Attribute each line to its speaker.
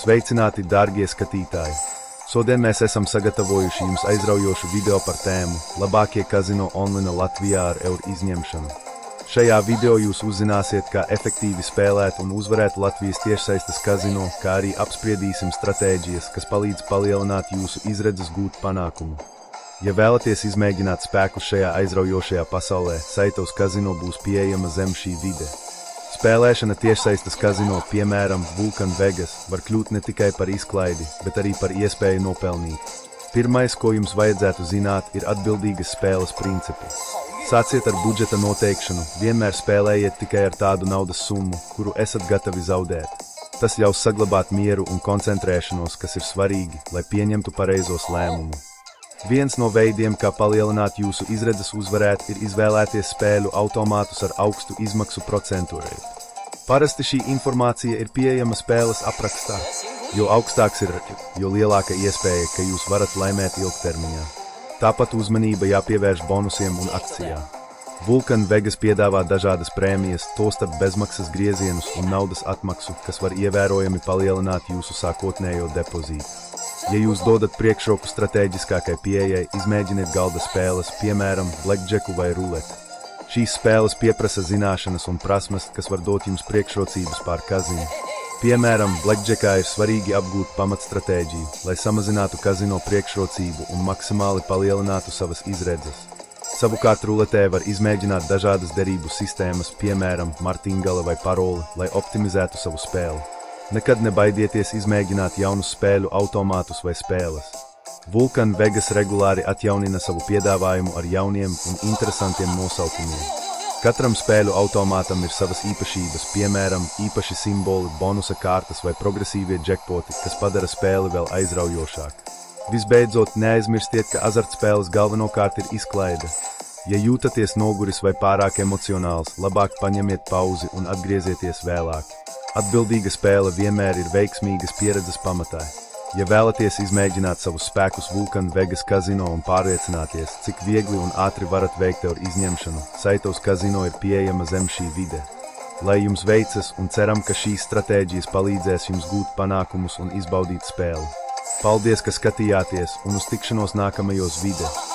Speaker 1: Sveicināti, dārgie skatītāji! Šodien mēs esam sagatavojuši jums aizraujošu video par tēmu labākie kazino online Latvijā ar euro izņemšanu. Šajā video jūs uzzināsiet, kā efektīvi spēlēt un uzvarēt Latvijas tiešsaistes kazino, kā arī apspriedīsim stratēģijas, kas palīdz palielināt jūsu izredzes gūt panākumu. Ja vēlaties izmēģināt spēkus šajā aizraujošajā pasaulē, Saitovs kazino būs pieejama zem šī vide. Spēlēšana tiešsaistes kazino, piemēram, Vulcan Vegas, var kļūt ne tikai par izklaidi, bet arī par iespēju nopelnīt. Pirmais, ko jums vajadzētu zināt, ir atbildīgas spēles principi. Sāciet ar budžeta noteikšanu, vienmēr spēlējiet tikai ar tādu naudas summu, kuru esat gatavi zaudēt. Tas ļaus saglabāt mieru un koncentrēšanos, kas ir svarīgi, lai pieņemtu pareizos lēmumus. Viens no veidiem, kā palielināt jūsu izredzes uzvarēt, ir izvēlēties spēļu automātus ar augstu izmaksu procentu reitu. Parasti šī informācija ir pieejama spēles aprakstā. Jo augstāks ir, jo lielāka iespēja, ka jūs varat laimēt ilgtermiņā. Tāpat uzmanība jāpievērš bonusiem un akcijām. Vulcan Vegas piedāvā dažādas prēmijas, tostarp bezmaksas griezienus un naudas atmaksu, kas var ievērojami palielināt jūsu sākotnējo depozītu. Ja jūs dodat priekšroku stratēģiskākai pieejai, izmēģiniet galda spēles, piemēram, blackjacku vai ruleti. Šīs spēles pieprasa zināšanas un prasmes, kas var dot jums priekšrocības pār kazino. Piemēram, blackjackā ir svarīgi apgūt pamatstratēģiju, lai samazinātu kazino priekšrocību un maksimāli palielinātu savas izredzes. Savukārt ruletē var izmēģināt dažādas derību sistēmas, piemēram, martingale vai paroli, lai optimizētu savu spēli. Nekad nebaidieties izmēģināt jaunus spēļu automātus vai spēles. Vulcan Vegas regulāri atjaunina savu piedāvājumu ar jauniem un interesantiem nosaukumiem. Katram spēļu automātam ir savas īpašības, piemēram, īpaši simboli, bonusa kārtas vai progresīvie jackpoti, kas padara spēli vēl aizraujošāku. Visbeidzot, neaizmirstiet, ka azartspēles galvenokārt ir izklaide. Ja jūtaties noguris vai pārāk emocionāls, labāk paņemiet pauzi un atgriezieties vēlāk. Atbildīga spēle vienmēr ir veiksmīgas pieredzes pamatā. Ja vēlaties izmēģināt savus spēkus Vulcan Vegas kazino un pārliecināties, cik viegli un ātri varat veikt euro izņemšanu, Saitovs kazino ir pieejama zem šī vide. Lai jums veicas un ceram, ka šīs stratēģijas palīdzēs jums gūt panākumus un izbaudīt spēli. Paldies, ka skatījāties un uz tikšanos nākamajos video.